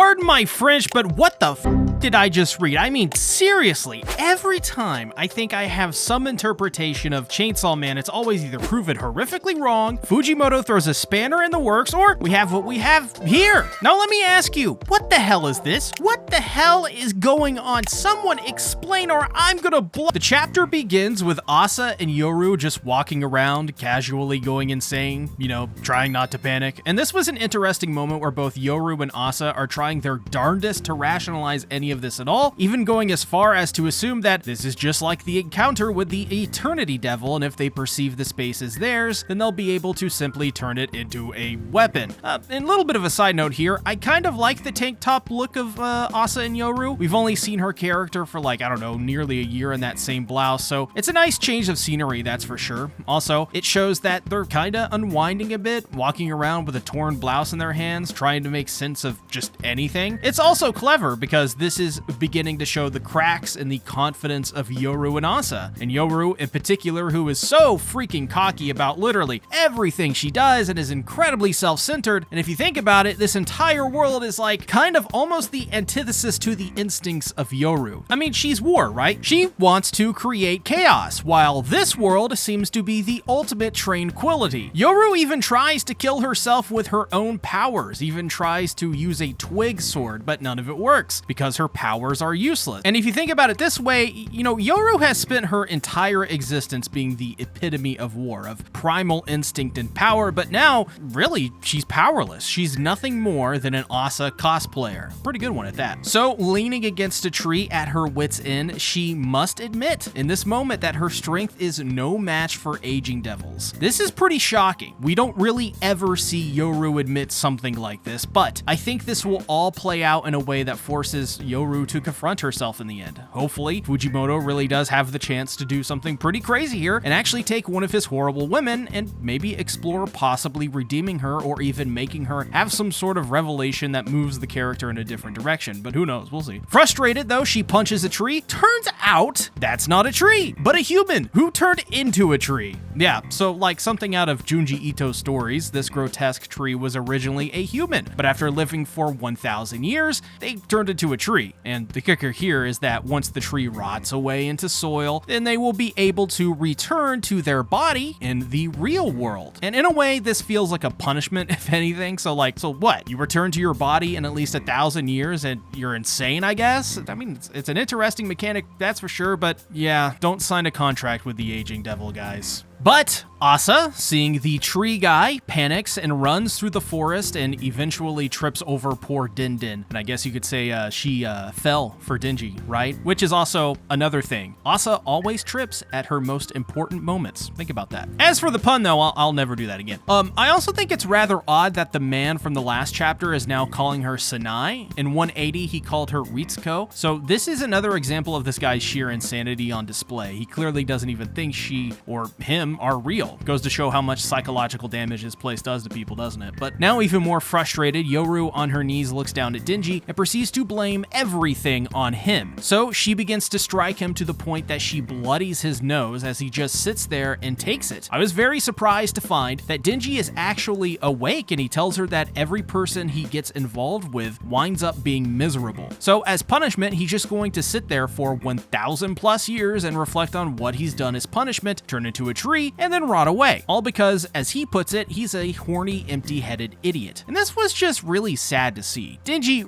Pardon my French, but what the f did I just read? I mean, seriously, every time I think I have some interpretation of Chainsaw Man, it's always either proven horrifically wrong, Fujimoto throws a spanner in the works, or we have what we have here. Now let me ask you, what the hell is this? What the hell is going on? Someone explain or I'm gonna blow. The chapter begins with Asa and Yuru just walking around, casually going insane, you know, trying not to panic. And this was an interesting moment where both Yuru and Asa are trying their darndest to rationalize any of this at all, even going as far as to assume that this is just like the encounter with the Eternity Devil, and if they perceive the space as theirs, then they'll be able to simply turn it into a weapon. And a little bit of a side note here, I kind of like the tank top look of Asa and Yuru. We've only seen her character for like, I don't know, nearly a year in that same blouse, so it's a nice change of scenery, that's for sure. Also, it shows that they're kinda unwinding a bit, walking around with a torn blouse in their hands, trying to make sense of just anything. It's also clever because this is beginning to show the cracks in the confidence of Yuru and Asa. And Yuru in particular, who is so freaking cocky about literally everything she does and is incredibly self-centered. And if you think about it, this entire world is like kind of almost the antithesis to the instincts of Yuru. I mean, she's war, right? She wants to create chaos, while this world seems to be the ultimate tranquility. Yuru even tries to kill herself with her own powers, even tries to use a twig sword, but none of it works because her powers are useless. And if you think about it this way, you know, Yuru has spent her entire existence being the epitome of war, of primal instinct and power, but now, really, she's powerless. She's nothing more than an Asa cosplayer. Pretty good one at that. So, leaning against a tree at her wit's end, she must admit in this moment that her strength is no match for aging devils. This is pretty shocking. We don't really ever see Yuru admit something like this, but I think this will all play out in a way that forces Yuru to confront herself in the end. Hopefully, Fujimoto really does have the chance to do something pretty crazy here and actually take one of his horrible women and maybe explore possibly redeeming her or even making her have some sort of revelation that moves the character in a different direction, but who knows, we'll see. Frustrated though, she punches a tree. Turns out that's not a tree, but a human who turned into a tree. Yeah, so like something out of Junji Ito's stories, this grotesque tree was originally a human, but after living for 1,000 years, they turned into a tree. And the kicker here is that once the tree rots away into soil, then they will be able to return to their body in the real world. And in a way, this feels like a punishment, if anything. So what? You return to your body in at least 1,000 years and you're insane, I guess? I mean, it's an interesting mechanic, that's for sure, but yeah, don't sign a contract with the aging devil, guys. But Asa, seeing the tree guy, panics and runs through the forest and eventually trips over poor Din Din. And I guess you could say she fell for Denji, right? Which is also another thing. Asa always trips at her most important moments. Think about that. As for the pun though, I'll never do that again. I also think it's rather odd that the man from the last chapter is now calling her Sanai. In 180, he called her Ritsuko. So this is another example of this guy's sheer insanity on display. He clearly doesn't even think she or him are real. Goes to show how much psychological damage this place does to people, doesn't it? But now even more frustrated, Yuru on her knees looks down at Denji and proceeds to blame everything on him. So she begins to strike him to the point that she bloodies his nose as he just sits there and takes it. I was very surprised to find that Denji is actually awake and he tells her that every person he gets involved with winds up being miserable. So as punishment, he's just going to sit there for 1,000 plus years and reflect on what he's done as punishment, turn into a tree, and then rot away. All because, as he puts it, he's a horny, empty-headed idiot. And this was just really sad to see. Denji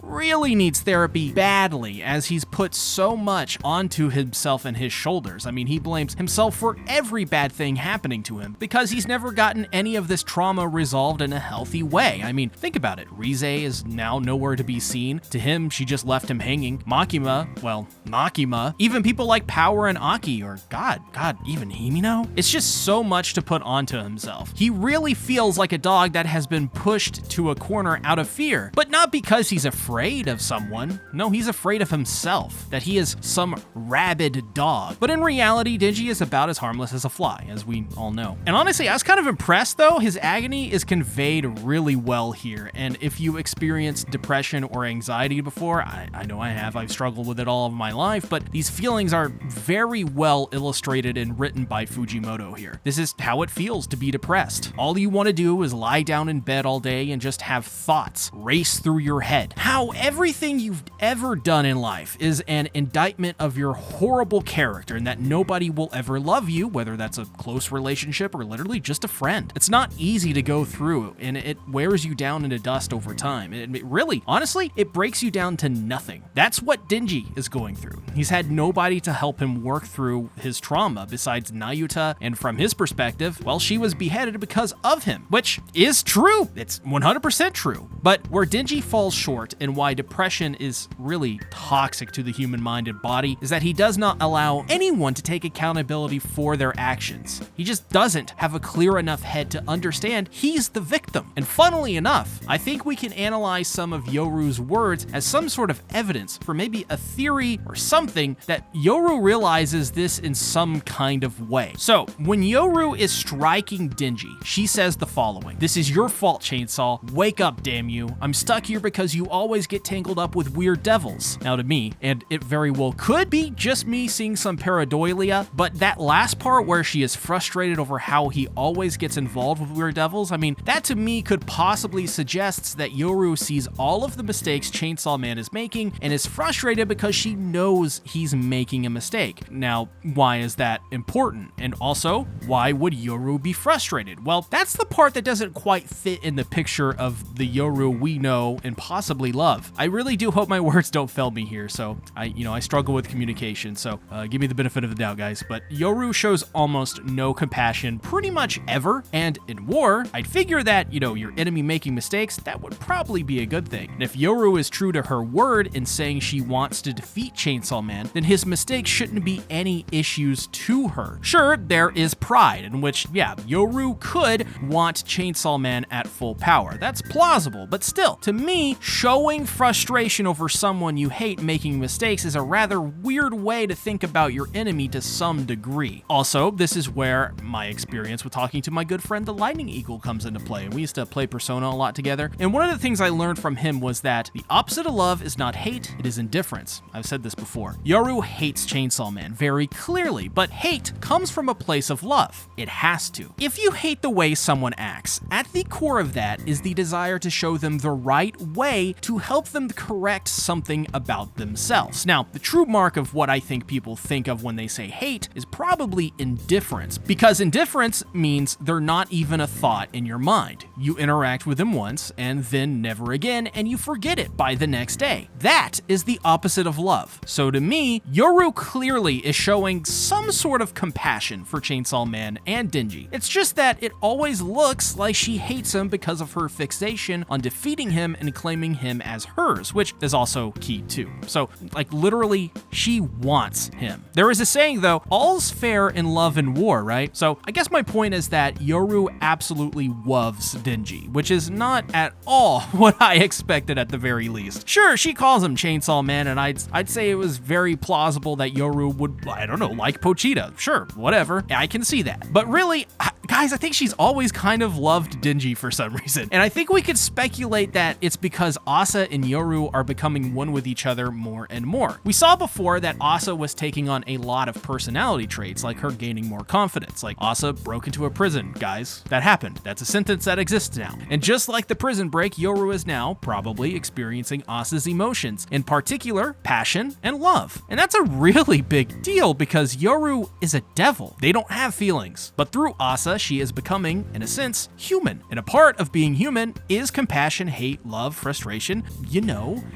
really needs therapy badly, as he's put so much onto himself and his shoulders. I mean, he blames himself for every bad thing happening to him because he's never gotten any of this trauma resolved in a healthy way. I mean, think about it. Rize is now nowhere to be seen. To him, she just left him hanging. Makima, even people like Power and Aki, or God, even Himino. It's just so much to put onto himself. He really feels like a dog that has been pushed to a corner out of fear, but not because he's afraid of someone. No, he's afraid of himself, that he is some rabid dog. But in reality, Denji is about as harmless as a fly, as we all know. And honestly, I was kind of impressed though. His agony is conveyed really well here. And if you experienced depression or anxiety before, I know I have, I've struggled with it all of my life, but these feelings are very well illustrated and written by Fujimoto. Fujimoto here. This is how it feels to be depressed. All you want to do is lie down in bed all day and just have thoughts race through your head. How everything you've ever done in life is an indictment of your horrible character and that nobody will ever love you, whether that's a close relationship or literally just a friend. It's not easy to go through, and it wears you down into dust over time. It really, honestly, it breaks you down to nothing. That's what Denji is going through. He's had nobody to help him work through his trauma besides Nayuta, and from his perspective, well, she was beheaded because of him, which is true. It's 100% true. But where Denji falls short and why depression is really toxic to the human mind and body is that he does not allow anyone to take accountability for their actions. He just doesn't have a clear enough head to understand he's the victim. And funnily enough, I think we can analyze some of Yoru's words as some sort of evidence for maybe a theory or something that Yuru realizes this in some kind of way. So when Yuru is striking Denji, she says the following: "This is your fault, Chainsaw. Wake up, damn you. I'm stuck here because you always get tangled up with weird devils." Now to me, and it very well could be just me seeing some pareidolia, but that last part where she is frustrated over how he always gets involved with weird devils, I mean, that to me could possibly suggests that Yuru sees all of the mistakes Chainsaw Man is making and is frustrated because she knows he's making a mistake. Now, why is that important? And also, why would Yuru be frustrated? Well, that's the part that doesn't quite fit in the picture of the Yuru we know and possibly love. I really do hope my words don't fail me here, so I struggle with communication, so give me the benefit of the doubt, guys. But Yuru shows almost no compassion pretty much ever, and in war, I'd figure that, your enemy making mistakes, that would probably be a good thing. And if Yuru is true to her word in saying she wants to defeat Chainsaw Man, then his mistakes shouldn't be any issues to her. Sure, there is pride, in which, Yuru could want Chainsaw Man at full power. That's plausible, but still, to me, showing frustration over someone you hate making mistakes is a rather weird way to think about your enemy to some degree. Also, this is where my experience with talking to my good friend the Lightning Eagle comes into play. We used to play Persona a lot together, and one of the things I learned from him was that the opposite of love is not hate, it is indifference. I've said this before. Yuru hates Chainsaw Man very clearly, but hate comes from a place of love. It has to. If you hate the way someone acts, at the core of that is the desire to show them the right way to help them correct something about themselves. Now, the true mark of what I think people think of when they say hate is probably indifference, because indifference means they're not even a thought in your mind. You interact with them once and then never again, and you forget it by the next day. That is the opposite of love. So to me, Yuru clearly is showing some sort of compassion for Chainsaw Man and Denji. It's just that it always looks like she hates him because of her fixation on defeating him and claiming him as hers, which is also key too. So, literally, she wants him. There is a saying though, all's fair in love and war, right? So I guess my point is that Yuru absolutely loves Denji, which is not at all what I expected at the very least. Sure, she calls him Chainsaw Man, and I'd say it was very plausible that Yuru would, like Pochita. Sure, whatever. I can see that. But really, guys, I think she's always kind of loved Denji for some reason. And I think we could speculate that it's because Asa and Yuru are becoming one with each other more and more. We saw before that Asa was taking on a lot of personality traits, like her gaining more confidence. Like, Asa broke into a prison, guys. That happened. That's a sentence that exists now. And just like the prison break, Yuru is now probably experiencing Asa's emotions, in particular, passion and love. And that's a really big deal because Yuru is a devil. They don't have feelings. But through Asa, she is becoming, in a sense, human. And a part of being human is compassion, hate, love, frustration,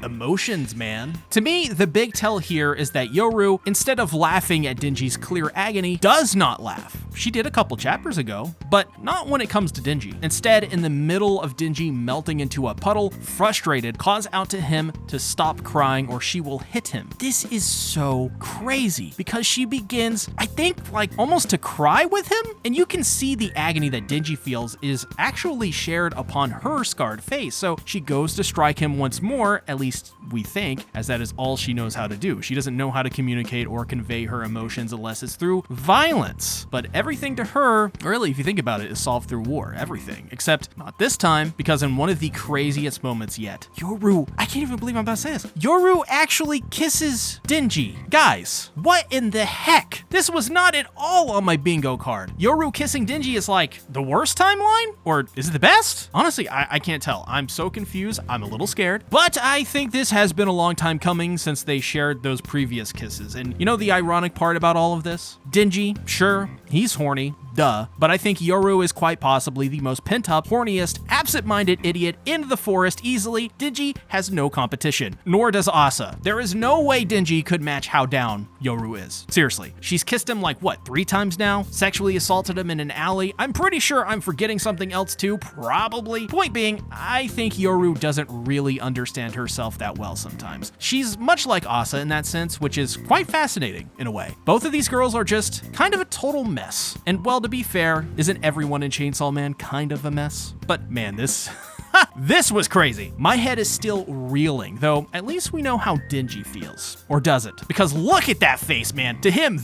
emotions, man. To me, the big tell here is that Yuru, instead of laughing at Denji's clear agony, does not laugh. She did a couple chapters ago, but not when it comes to Denji. Instead, in the middle of Denji melting into a puddle, frustrated, calls out to him to stop crying or she will hit him. This is so crazy because she begins, I think, almost to cry with him, and you can see the agony that Denji feels is actually shared upon her scarred face. So she goes to strike him once more, at least we think, as that is all she knows how to do. She doesn't know how to communicate or convey her emotions unless it's through violence. But everything to her, really, if you think about it, is solved through war. Everything. Except not this time, because in one of the craziest moments yet, Yuru, I can't even believe I'm about to say this, Yuru actually kisses Denji. Guys, what in the heck? This was not at all on my bingo card. Yuru kissing Denji is like the worst timeline? Or is it the best? Honestly, I can't tell. I'm so confused. I'm a little scared. But I think this has been a long time coming since they shared those previous kisses. And you know the ironic part about all of this? Denji, sure, he's horny. Duh. But I think Yuru is quite possibly the most pent-up, horniest, absent-minded idiot in the forest easily. Denji has no competition, nor does Asa. There is no way Denji could match how down Yuru is. Seriously. She's kissed him like, what, 3 times now? Sexually assaulted him in an alley? I'm pretty sure I'm forgetting something else too, probably. Point being, I think Yuru doesn't really understand herself that well sometimes. She's much like Asa in that sense, which is quite fascinating in a way. Both of these girls are just kind of a total mess. And well, to be fair, isn't everyone in Chainsaw Man kind of a mess? But man, this this was crazy. My head is still reeling, though at least we know how Denji feels. Or does it? Because look at that face, man. To him,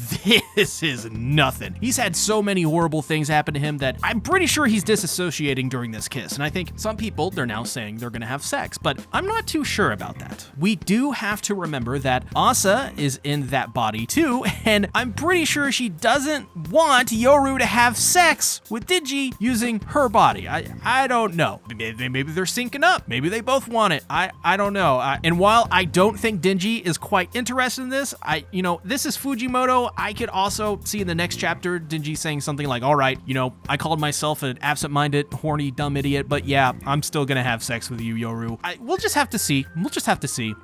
this is nothing. He's had so many horrible things happen to him that I'm pretty sure he's disassociating during this kiss. And I think some people, they're now saying they're gonna have sex, but I'm not too sure about that. We do have to remember that Asa is in that body too, and I'm pretty sure she doesn't want Yuru to have sex with Denji using her body. I don't know. Maybe they're syncing up. Maybe they both want it. I don't know. And while I don't think Denji is quite interested in this, this is Fujimoto. I could also see in the next chapter Denji saying something like, all right, I called myself an absent-minded, horny, dumb idiot, but yeah, I'm still gonna have sex with you, Yuru. We'll just have to see.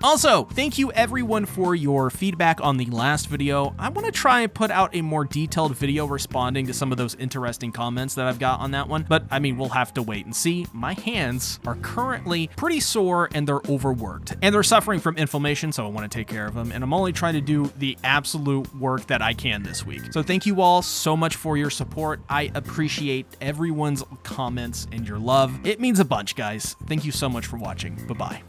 Also, thank you everyone for your feedback on the last video. I want to try and put out a more detailed video responding to some of those interesting comments that I've got on that one, but I mean, we'll have to wait and see. My hands are currently pretty sore and they're overworked and they're suffering from inflammation, so I want to take care of them, and I'm only trying to do the absolute work that I can this week. So thank you all so much for your support. I appreciate everyone's comments and your love. It means a bunch, guys. Thank you so much for watching. Bye-bye.